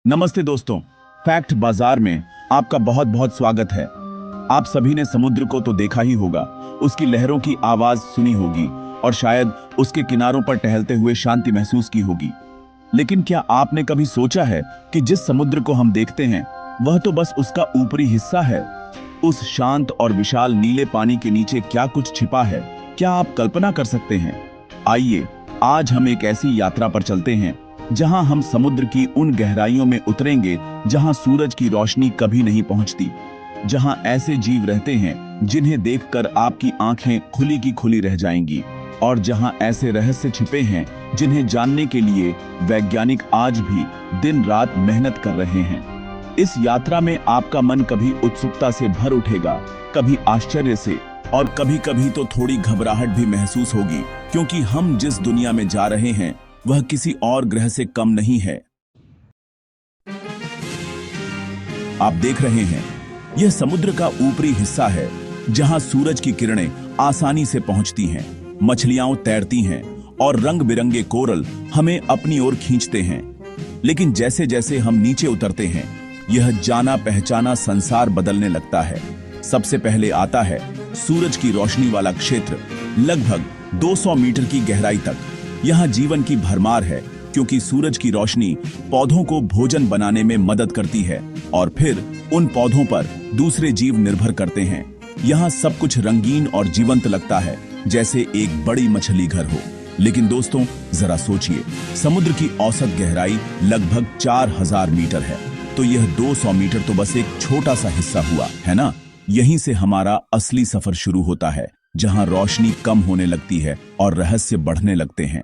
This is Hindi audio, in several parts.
नमस्ते दोस्तों, फैक्ट बाजार में आपका बहुत बहुत स्वागत है। आप सभी ने समुद्र को तो देखा ही होगा, उसकी लहरों की आवाज सुनी होगी और शायद उसके किनारों पर टहलते हुए शांति महसूस की होगी। लेकिन क्या आपने कभी सोचा है कि जिस समुद्र को हम देखते हैं वह तो बस उसका ऊपरी हिस्सा है। उस शांत और विशाल नीले पानी के नीचे क्या कुछ छिपा है, क्या आप कल्पना कर सकते हैं? आइए आज हम एक ऐसी यात्रा पर चलते हैं जहां हम समुद्र की उन गहराइयों में उतरेंगे जहां सूरज की रोशनी कभी नहीं पहुंचती, जहां ऐसे जीव रहते हैं जिन्हें देखकर आपकी आंखें खुली की खुली रह जाएंगी, और जहां ऐसे रहस्य छिपे हैं जिन्हें जानने के लिए वैज्ञानिक आज भी दिन रात मेहनत कर रहे हैं। इस यात्रा में आपका मन कभी उत्सुकता से भर उठेगा, कभी आश्चर्य से, और कभी कभी तो थोड़ी घबराहट भी महसूस होगी, क्योंकि हम जिस दुनिया में जा रहे हैं वह किसी और ग्रह से कम नहीं है। आप देख रहे हैं, यह समुद्र का ऊपरी हिस्सा है जहां सूरज की किरणें आसानी से पहुंचती हैं, मछलियां तैरती हैं और रंग बिरंगे कोरल हमें अपनी ओर खींचते हैं। लेकिन जैसे जैसे हम नीचे उतरते हैं, यह जाना पहचाना संसार बदलने लगता है। सबसे पहले आता है सूरज की रोशनी वाला क्षेत्र, लगभग 200 मीटर की गहराई तक। यहाँ जीवन की भरमार है, क्योंकि सूरज की रोशनी पौधों को भोजन बनाने में मदद करती है और फिर उन पौधों पर दूसरे जीव निर्भर करते हैं। यहाँ सब कुछ रंगीन और जीवंत लगता है, जैसे एक बड़ी मछली घर हो। लेकिन दोस्तों, जरा सोचिए, समुद्र की औसत गहराई लगभग 4000 मीटर है, तो यह 200 मीटर तो बस एक छोटा सा हिस्सा हुआ, है ना? यहीं से हमारा असली सफर शुरू होता है, जहां रोशनी कम होने लगती है और रहस्य बढ़ने लगते हैं।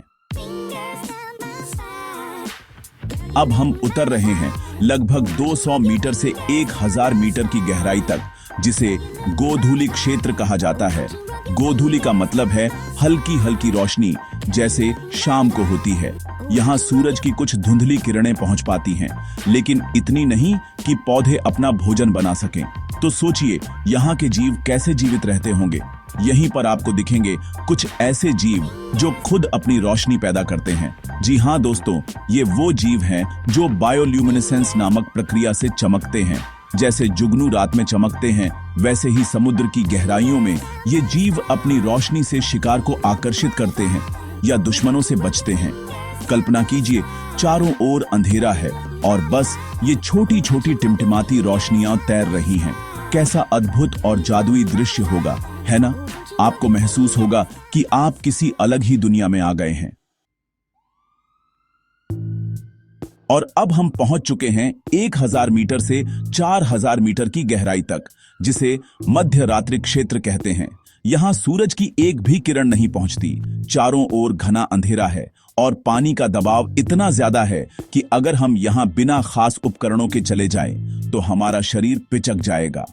अब हम उतर रहे हैं लगभग 200 मीटर से 1000 मीटर की गहराई तक, जिसे गोधूली क्षेत्र कहा जाता है। गोधूली का मतलब है हल्की हल्की रोशनी, जैसे शाम को होती है। यहाँ सूरज की कुछ धुंधली किरणें पहुंच पाती हैं, लेकिन इतनी नहीं कि पौधे अपना भोजन बना सकें। तो सोचिए, यहाँ के जीव कैसे जीवित रहते होंगे। यहीं पर आपको दिखेंगे कुछ ऐसे जीव जो खुद अपनी रोशनी पैदा करते हैं। जी हाँ दोस्तों, ये वो जीव हैं जो बायोल्यूमिनेसेंस नामक प्रक्रिया से चमकते हैं। जैसे जुगनू रात में चमकते हैं, वैसे ही समुद्र की गहराइयों में ये जीव अपनी रोशनी से शिकार को आकर्षित करते हैं या दुश्मनों से बचते हैं। कल्पना कीजिए, चारों ओर अंधेरा है और बस ये छोटी छोटी टिमटिमाती रोशनियां तैर रही हैं। कैसा अद्भुत और जादुई दृश्य होगा, है ना? आपको महसूस होगा कि आप किसी अलग ही दुनिया में आ गए हैं। और अब हम पहुंच चुके हैं 1000 मीटर से 4000 मीटर की गहराई तक, जिसे मध्य रात्रि क्षेत्र कहते हैं। यहाँ सूरज की एक भी किरण नहीं पहुंचती, चारों ओर घना अंधेरा है और पानी का दबाव इतना ज्यादा है कि अगर हम यहाँ बिना खास उपकरणों के चले जाएं, तो हमारा शरीर पिचक जाएगा।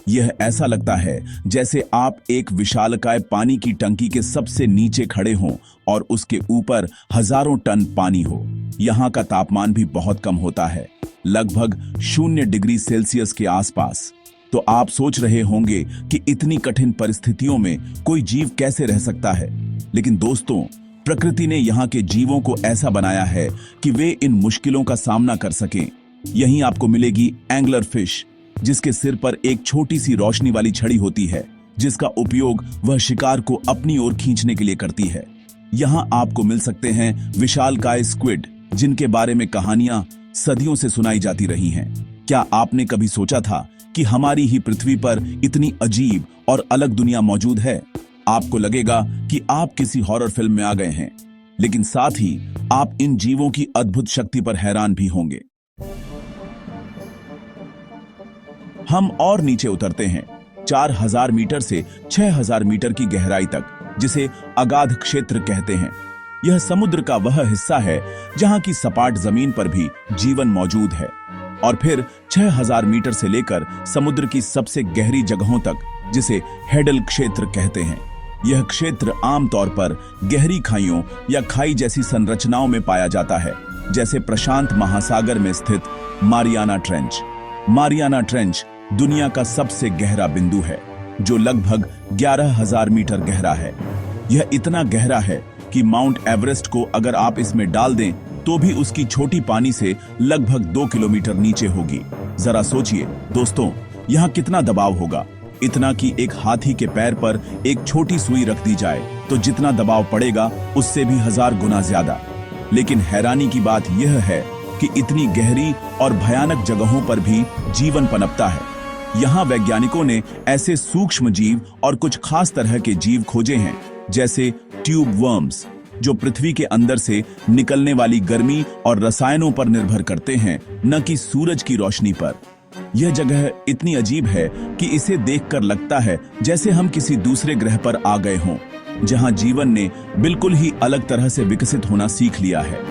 यह ऐसा लगता है जैसे आप एक विशालकाय पानी की टंकी के सबसे नीचे खड़े हों और उसके ऊपर हजारों टन पानी हो। यहाँ का तापमान भी बहुत कम होता है, लगभग 0 डिग्री सेल्सियस के आसपास। तो आप सोच रहे होंगे कि इतनी कठिन परिस्थितियों में कोई जीव कैसे रह सकता है। लेकिन दोस्तों, प्रकृति ने यहाँ के जीवों को ऐसा बनाया है कि वे इन मुश्किलों का सामना कर सकें। यहीं आपको मिलेगी एंगलर फिश, जिसके सिर पर एक छोटी सी रोशनी वाली छड़ी होती है, जिसका उपयोग वह शिकार को अपनी ओर खींचने के लिए करती है। यहाँ आपको मिल सकते हैं विशालकाय स्क्विड, जिनके बारे में कहानियां सदियों से सुनाई जाती रही हैं। क्या आपने कभी सोचा था कि हमारी ही पृथ्वी पर इतनी अजीब और अलग दुनिया मौजूद है? आपको लगेगा कि आप किसी हॉरर फिल्म में आ गए हैं, लेकिन साथ ही आप इन जीवों की अद्भुत शक्ति पर हैरान भी होंगे। हम और नीचे उतरते हैं 4000 मीटर से 6000 मीटर की गहराई तक, जिसे अगाध क्षेत्र कहते हैं। यह समुद्र का वह हिस्सा है जहां की सपाट जमीन पर भी जीवन मौजूद है। और फिर 6000 मीटर से लेकर समुद्र की सबसे गहरी जगहों तक, जिसे हेडल क्षेत्र कहते हैं। यह क्षेत्र आमतौर पर गहरी खाइयों या खाई जैसी संरचनाओं में पाया जाता है, जैसे प्रशांत महासागर में स्थित मारियाना ट्रेंच। मारियाना ट्रेंच दुनिया का सबसे गहरा बिंदु है, जो लगभग 11000 मीटर गहरा है। यह इतना गहरा है कि माउंट एवरेस्ट को अगर आप इसमें डाल दें तो भी उसकी छोटी पानी से लगभग 2 किलोमीटर नीचे होगी। जरा सोचिए दोस्तों, यहाँ कितना दबाव होगा। इतना कि एक हाथी के पैर पर एक छोटी सुई रख दी जाए तो जितना दबाव पड़ेगा उससे भी 1000 गुना ज्यादा। लेकिन हैरानी की बात यह है कि इतनी गहरी और भयानक जगहों पर भी जीवन पनपता है। यहाँ वैज्ञानिकों ने ऐसे सूक्ष्म जीव और कुछ खास तरह के जीव खोजे हैं, जैसे ट्यूब वर्म्स, जो पृथ्वी के अंदर से निकलने वाली गर्मी और रसायनों पर निर्भर करते हैं, न कि सूरज की रोशनी पर। यह जगह इतनी अजीब है कि इसे देखकर लगता है जैसे हम किसी दूसरे ग्रह पर आ गए हों, जहां जीवन ने बिल्कुल ही अलग तरह से विकसित होना सीख लिया है।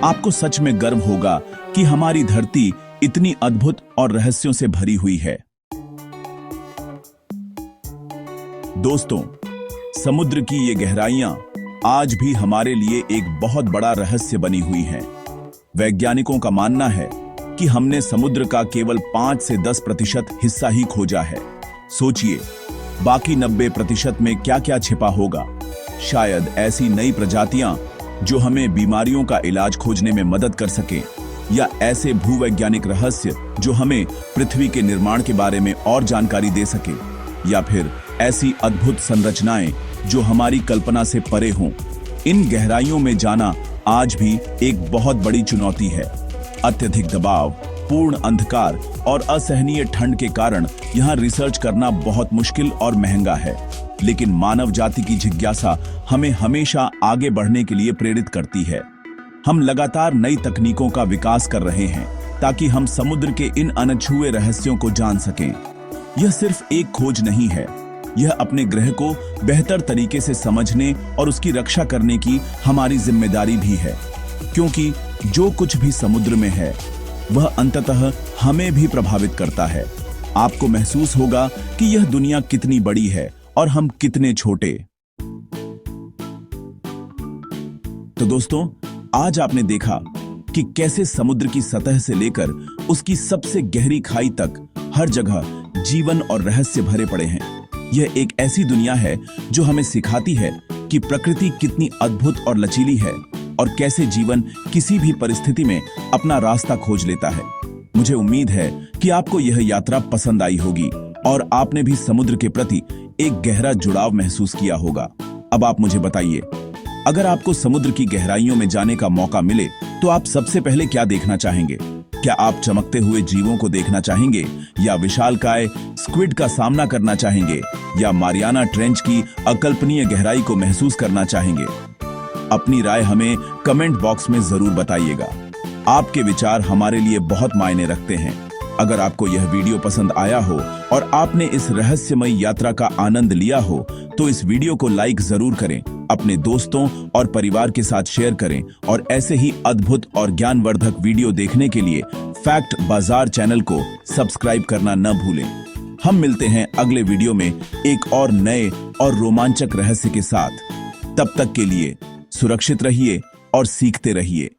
आपको सच में गर्व होगा कि हमारी धरती इतनी अद्भुत और रहस्यों से भरी हुई है। दोस्तों, समुद्र की ये गहराइयां आज भी हमारे लिए एक बहुत बड़ा रहस्य बनी हुई हैं। वैज्ञानिकों का मानना है कि हमने समुद्र का केवल 5 से 10% हिस्सा ही खोजा है। सोचिए, बाकी 90% में क्या क्या छिपा होगा। शायद ऐसी नई प्रजातियां जो हमें बीमारियों का इलाज खोजने में मदद कर सकें, या ऐसे भूवैज्ञानिक रहस्य जो हमें पृथ्वी के निर्माण के बारे में और जानकारी दे सके, या फिर ऐसी अद्भुत संरचनाएं जो हमारी कल्पना से परे हों। इन गहराइयों में जाना आज भी एक बहुत बड़ी चुनौती है। अत्यधिक दबाव, पूर्ण अंधकार और असहनीय ठंड के कारण यहाँ रिसर्च करना बहुत मुश्किल और महंगा है। लेकिन मानव जाति की जिज्ञासा हमें हमेशा आगे बढ़ने के लिए प्रेरित करती है। हम लगातार नई तकनीकों का विकास कर रहे हैं ताकि हम समुद्र के इन अनछुए रहस्यों को जान सकें। यह सिर्फ एक खोज नहीं है, यह अपने ग्रह को बेहतर तरीके से समझने और उसकी रक्षा करने की हमारी जिम्मेदारी भी है, क्योंकि जो कुछ भी समुद्र में है वह अंततः हमें भी प्रभावित करता है। आपको महसूस होगा कि यह दुनिया कितनी बड़ी है और हम कितने छोटे। तो दोस्तों, आज आपने देखा कि कैसे समुद्र की सतह से लेकर उसकी सबसे गहरी खाई तक हर जगह जीवन और रहस्य भरे पड़े हैं। यह एक ऐसी दुनिया है जो हमें सिखाती है कि प्रकृति कितनी अद्भुत और लचीली है और कैसे जीवन किसी भी परिस्थिति में अपना रास्ता खोज लेता है। मुझे उम्मीद है कि आपको यह यात्रा पसंद आई होगी और आपने भी समुद्र के प्रति एक गहरा जुड़ाव महसूस किया होगा। अब आप मुझे बताइए, अगर आपको समुद्र की गहराइयों में जाने का मौका मिले तो आप सबसे पहले क्या देखना चाहेंगे? क्या आप चमकते हुए जीवों को देखना चाहेंगे, या विशालकाय स्क्विड का सामना करना चाहेंगे, या मारियाना ट्रेंच की अकल्पनीय गहराई को महसूस करना चाहेंगे? अपनी राय हमें कमेंट बॉक्स में जरूर बताइएगा। आपके विचार हमारे लिए बहुत मायने रखते हैं। अगर आपको यह वीडियो पसंद आया हो और आपने इस रहस्यमयी यात्रा का आनंद लिया हो तो इस वीडियो को लाइक जरूर करें, अपने दोस्तों और परिवार के साथ शेयर करें और ऐसे ही अद्भुत और ज्ञानवर्धक वीडियो देखने के लिए फैक्ट बाजार चैनल को सब्सक्राइब करना न भूलें। हम मिलते हैं अगले वीडियो में एक और नए और रोमांचक रहस्य के साथ। तब तक के लिए सुरक्षित रहिए और सीखते रहिए।